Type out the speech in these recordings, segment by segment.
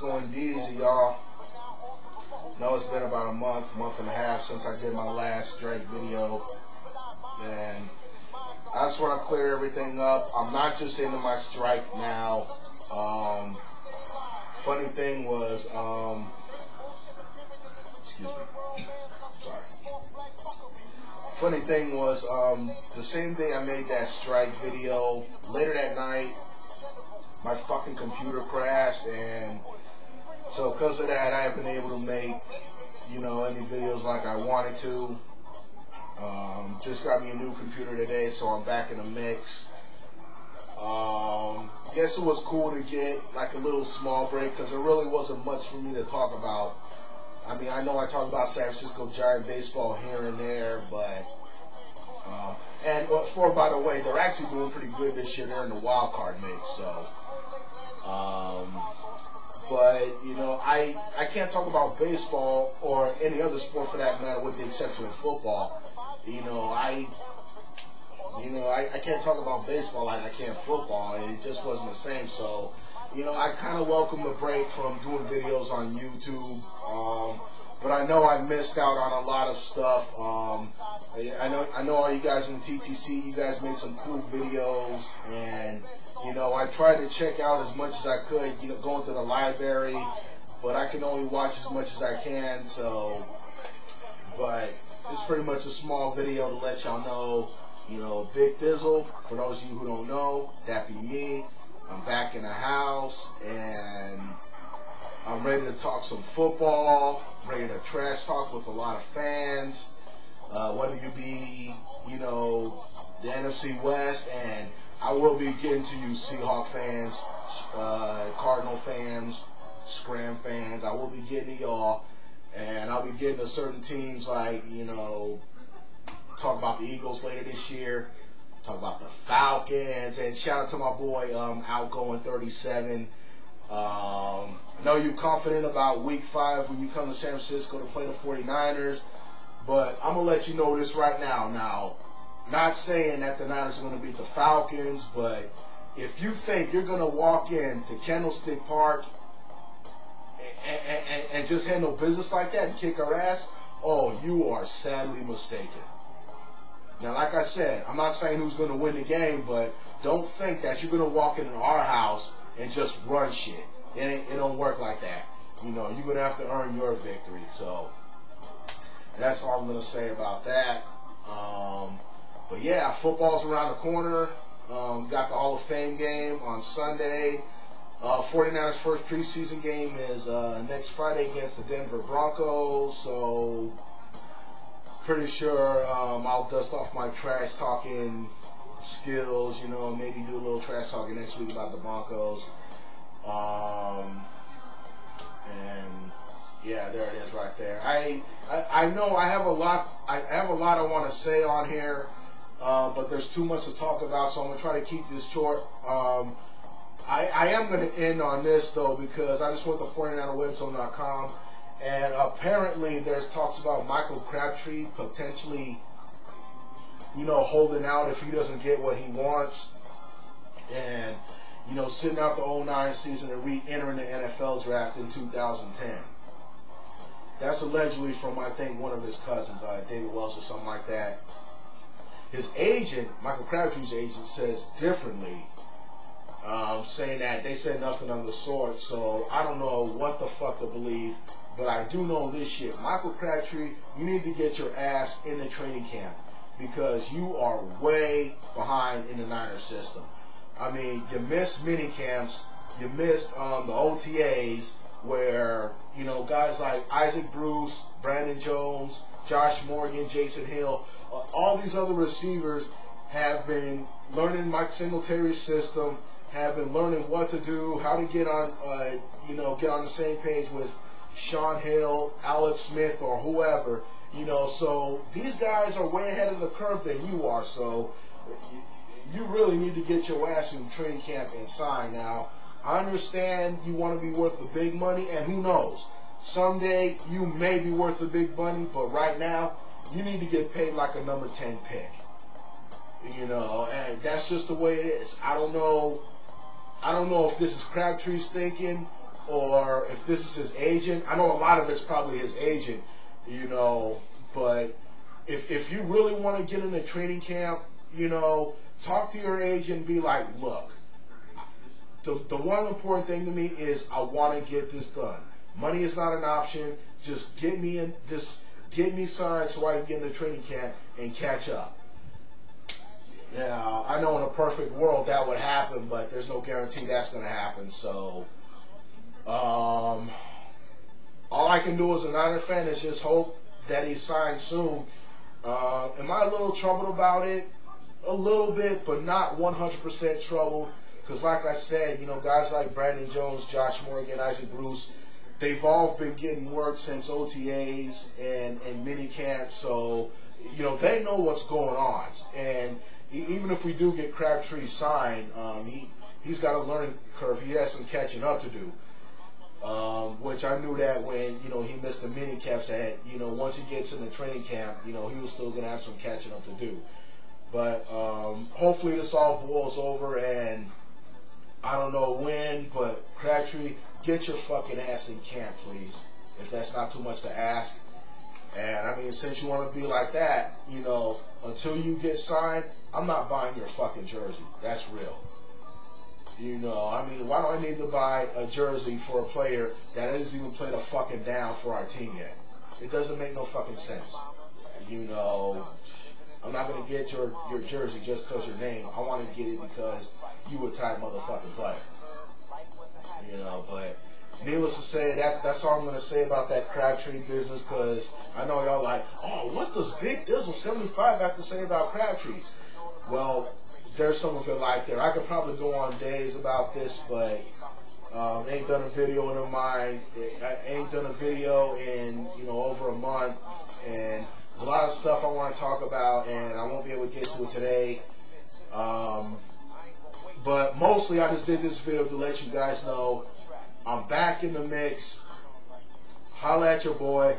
going easy, y'all. Know it's been about a month and a half since I did my last strike video, and I just want to clear everything up. I'm not just into my strike now. Funny thing was, excuse me, sorry. Funny thing was, the same day I made that strike video, later that night, my fucking computer crashed, and so because of that, I haven't been able to make, any videos like I wanted to. Just got me a new computer today, so I'm back in the mix. Guess it was cool to get like a little small break because there really wasn't much for me to talk about. I mean, I know I talk about San Francisco Giant baseball here and there, but by the way, they're actually doing pretty good this year. They're in the wild card mix, so. But I can't talk about baseball or any other sport for that matter, with the exception of football. I can't talk about baseball like I can football, and it just wasn't the same. So, I kind of welcome the break from doing videos on YouTube. But I know I missed out on a lot of stuff. I know all you guys in the TTC, you guys made some cool videos, and I tried to check out as much as I could, going to the library, but I can only watch as much as I can. So, but it's pretty much a small video to let y'all know, Bigthizzle, for those of you who don't know, that be me. I'm back in the house, and I'm ready to talk some football, ready to trash talk with a lot of fans, whether you be, the NFC West, and I will be getting to you Seahawk fans, Cardinal fans, Scram fans. I will be getting to y'all, and I'll be getting to certain teams like, talk about the Eagles later this year, talk about the Falcons, and shout out to my boy Outgoing 37. I know you're confident about Week 5 when you come to San Francisco to play the 49ers, but I'm going to let you know this right now. Now, not saying that the Niners are going to beat the Falcons, but if you think you're going to walk into Candlestick Park and just handle business like that and kick our ass, oh, you are sadly mistaken. Now, like I said, I'm not saying who's going to win the game, but don't think that you're going to walk into our house and just run shit. It don't work like that. You're going to have to earn your victory. So that's all I'm going to say about that. But yeah, football's around the corner. Got the Hall of Fame game on Sunday. 49ers' first preseason game is next Friday against the Denver Broncos. So pretty sure I'll dust off my trash talking skills, maybe do a little trash talking next week about the Broncos. And yeah, there it is right there. I know I have a lot I want to say on here, but there's too much to talk about, so I'm gonna try to keep this short. I am gonna end on this though, because I just went to 49erwebzone.com, and apparently there's talks about Michael Crabtree potentially, holding out if he doesn't get what he wants, and sitting out the 2009 season and re-entering the NFL draft in 2010. That's allegedly from, I think, one of his cousins, David Wells or something like that. His agent, Michael Crabtree's agent, says differently, saying that they said nothing of the sort. So I don't know what the fuck to believe, but I do know this shit. Michael Crabtree, you need to get your ass in the training camp, because you are way behind in the Niners system. I mean, you missed mini camps, you missed the OTAs, where guys like Isaac Bruce, Brandon Jones, Josh Morgan, Jason Hill, all these other receivers have been learning Mike Singletary's system, have been learning what to do, how to get on, get on the same page with Sean Hill, Alex Smith, or whoever. So these guys are way ahead of the curve than you are. So you really need to get your ass in training camp and sign. Now, I understand you want to be worth the big money, and who knows, someday you may be worth the big money, but right now you need to get paid like a number 10 pick. And that's just the way it is. I don't know if this is Crabtree's thinking, or if this is his agent. I know a lot of it's probably his agent, you know, but if you really want to get in a training camp, you know, talk to your agent and be like, look, the one important thing to me is I want to get this done. Money is not an option. Just get me in, just get me signed so I can get in the training camp and catch up. Now, I know in a perfect world that would happen, but there's no guarantee that's going to happen. So, all I can do as a Niner fan is just hope that he signs soon. Am I a little troubled about it? A little bit, but not 100% troubled. Because like I said, you know, guys like Brandon Jones, Josh Morgan, Isaac Bruce, they've all been getting work since OTAs and mini camps. So, you know, they know what's going on. And even if we do get Crabtree signed, he's got a learning curve. He has some catching up to do. Which I knew that when, you know, he missed the mini camps, that, you know, once he gets in the training camp, you know, he was still going to have some catching up to do. But hopefully this all boils over, and I don't know when, but Crabtree, get your fucking ass in camp, please, if that's not too much to ask. And I mean, since you want to be like that, you know, until you get signed, I'm not buying your fucking jersey. That's real. You know, I mean, why do I need to buy a jersey for a player that hasn't even played a fucking down for our team yet? It doesn't make no fucking sense. You know, I'm not going to get your jersey just because your name. I want to get it because you a type motherfucking player. You know, but needless to say, that's all I'm going to say about that Crabtree business, because I know y'all like, oh, what does Bigthizzle 75 have to say about Crabtree? Well, there's some of it like there. I could probably go on days about this, but ain't done a video in I ain't done a video in, you know, over a month, and there's a lot of stuff I want to talk about, and I won't be able to get to it today. But mostly I just did this video to let you guys know I'm back in the mix. Holla at your boy.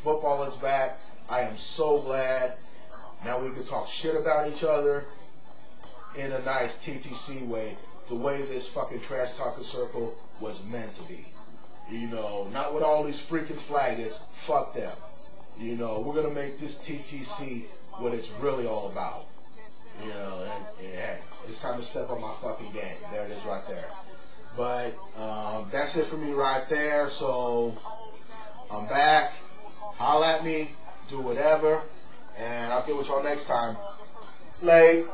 Football is back. I am so glad. Now we can talk shit about each other in a nice TTC way, the way this fucking trash talking circle was meant to be. You know, not with all these freaking flaggers. Fuck them. You know, we're gonna make this TTC what it's really all about. You know, and hey, it's time to step up my fucking game. There it is right there. But that's it for me right there. So I'm back. Holla at me. Do whatever. And I'll get with y'all next time. Late.